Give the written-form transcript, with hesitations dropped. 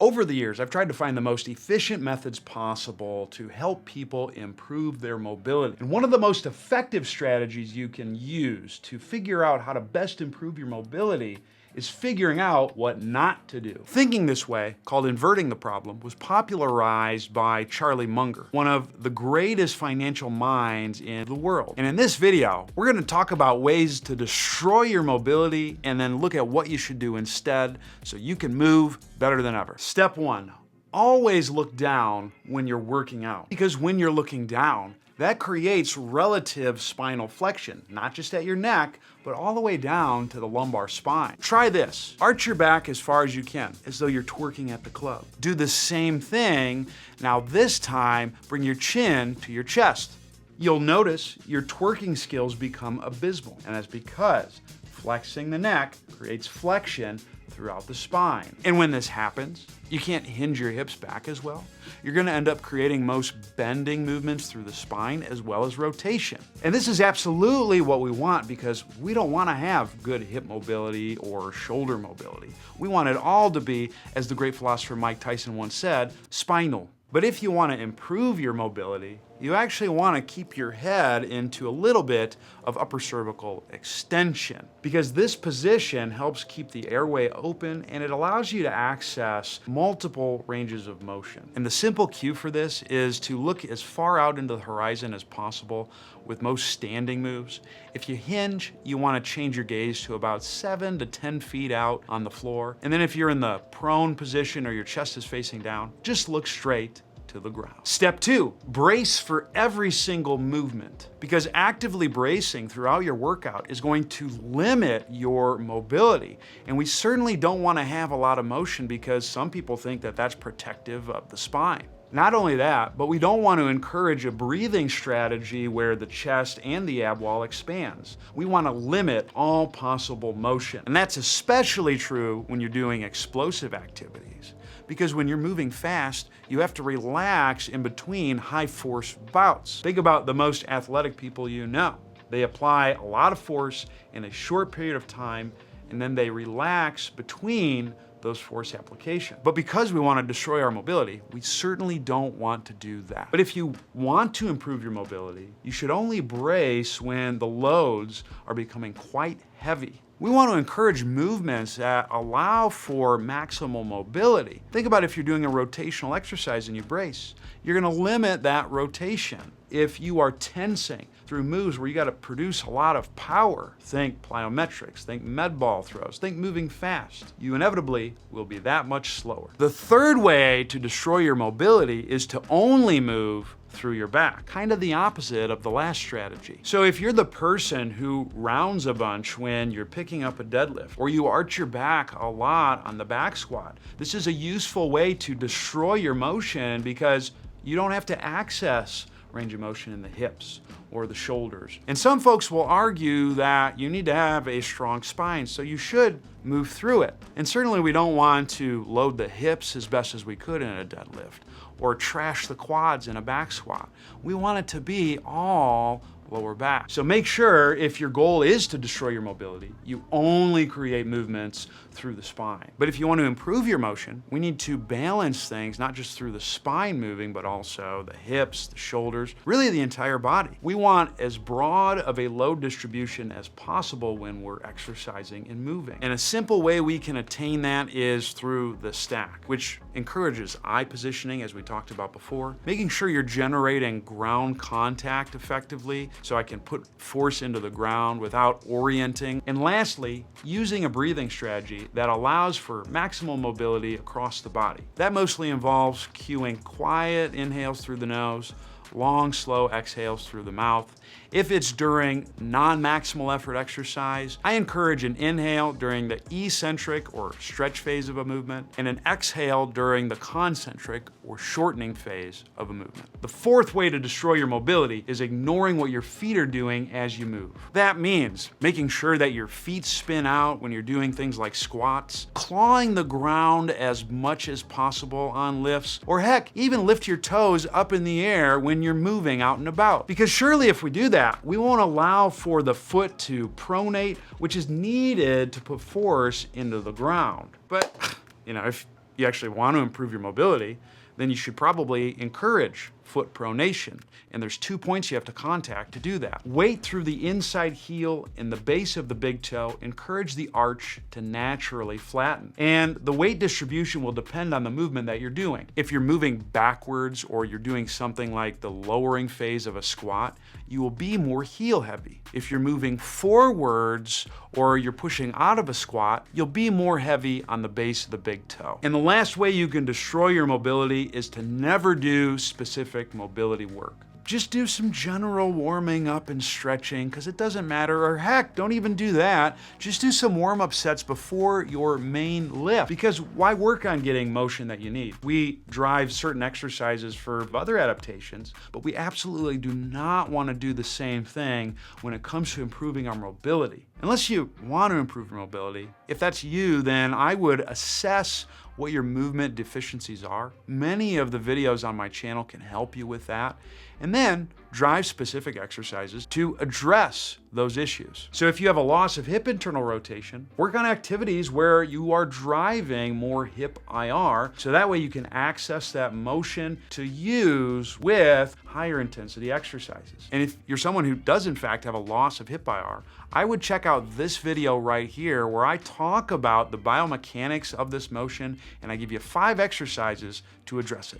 Over the years, I've tried to find the most efficient methods possible to help people improve their mobility. And one of the most effective strategies you can use to figure out how to best improve your mobility is figuring out what not to do. Thinking this way, called inverting the problem, was popularized by Charlie Munger, one of the greatest financial minds in the world. And in this video, we're going to talk about ways to destroy your mobility and then look at what you should do instead so you can move better than ever. Step 1, always look down when you're working out. Because when you're looking down, that creates relative spinal flexion, not just at your neck, but all the way down to the lumbar spine. Try this. Arch your back as far as you can, as though you're twerking at the club. Do the same thing. Now this time, bring your chin to your chest. You'll notice your twerking skills become abysmal, and that's because flexing the neck creates flexion throughout the spine. And when this happens, you can't hinge your hips back as well. You're gonna end up creating most bending movements through the spine as well as rotation. And this is absolutely what we want because we don't wanna have good hip mobility or shoulder mobility. We want it all to be, as the great philosopher Mike Tyson once said, spinal. But if you want to improve your mobility, you actually want to keep your head into a little bit of upper cervical extension because this position helps keep the airway open and it allows you to access multiple ranges of motion. And the simple cue for this is to look as far out into the horizon as possible with most standing moves. If you hinge, you want to change your gaze to about 7 to 10 feet out on the floor. And then if you're in the prone position or your chest is facing down, just look straight to the ground. Step 2, brace for every single movement because actively bracing throughout your workout is going to limit your mobility. And we certainly don't want to have a lot of motion because some people think that that's protective of the spine. Not only that, but we don't want to encourage a breathing strategy where the chest and the ab wall expands. We want to limit all possible motion. And that's especially true when you're doing explosive activities. Because when you're moving fast, you have to relax in between high force bouts. Think about the most athletic people you know. They apply a lot of force in a short period of time, and then they relax between those force applications. But because we want to destroy our mobility, we certainly don't want to do that. But if you want to improve your mobility, you should only brace when the loads are becoming quite heavy. We want to encourage movements that allow for maximal mobility. Think about if you're doing a rotational exercise and you brace, you're going to limit that rotation. If you are tensing through moves where you got to produce a lot of power, think plyometrics, think med ball throws, think moving fast, you inevitably will be that much slower. The third way to destroy your mobility is to only move through your back, kind of the opposite of the last strategy. So if you're the person who rounds a bunch when you're picking up a deadlift, or you arch your back a lot on the back squat, this is a useful way to destroy your motion because you don't have to access range of motion in the hips or the shoulders. And some folks will argue that you need to have a strong spine, so you should move through it. And certainly we don't want to load the hips as best as we could in a deadlift or trash the quads in a back squat. We want it to be all lower back. So make sure if your goal is to destroy your mobility, you only create movements through the spine. But if you want to improve your motion, we need to balance things, not just through the spine moving, but also the hips, the shoulders, really the entire body. We want as broad of a load distribution as possible when we're exercising and moving. And a simple way we can attain that is through the stack, which encourages eye positioning, as we talked about before, making sure you're generating ground contact effectively, so I can put force into the ground without orienting. And lastly, using a breathing strategy that allows for maximal mobility across the body. That mostly involves cueing quiet inhales through the nose, long, slow exhales through the mouth. If it's during non-maximal effort exercise, I encourage an inhale during the eccentric or stretch phase of a movement and an exhale during the concentric or shortening phase of a movement. The fourth way to destroy your mobility is ignoring what your feet are doing as you move. That means making sure that your feet spin out when you're doing things like squats, clawing the ground as much as possible on lifts, or heck, even lift your toes up in the air when you're moving out and about. Because surely if we do that, we won't allow for the foot to pronate, which is needed to put force into the ground. But, if you actually want to improve your mobility, then you should probably encourage foot pronation. And there's 2 points you have to contact to do that. Weight through the inside heel and the base of the big toe. Encourage the arch to naturally flatten. And the weight distribution will depend on the movement that you're doing. If you're moving backwards or you're doing something like the lowering phase of a squat, you will be more heel heavy. If you're moving forwards or you're pushing out of a squat, you'll be more heavy on the base of the big toe. And the last way you can destroy your mobility is to never do specific mobility work. Just do some general warming up and stretching, because it doesn't matter, or heck, don't even do that. Just do some warm-up sets before your main lift, because why work on getting motion that you need? We drive certain exercises for other adaptations, but we absolutely do not want to do the same thing when it comes to improving our mobility. Unless you want to improve your mobility, if that's you, then I would assess what your movement deficiencies are. Many of the videos on my channel can help you with that. And then drive specific exercises to address those issues. So if you have a loss of hip internal rotation, work on activities where you are driving more hip IR, so that way you can access that motion to use with higher intensity exercises. And if you're someone who does in fact have a loss of hip IR, I would check out this video right here where I talk about the biomechanics of this motion and I give you 5 exercises to address it.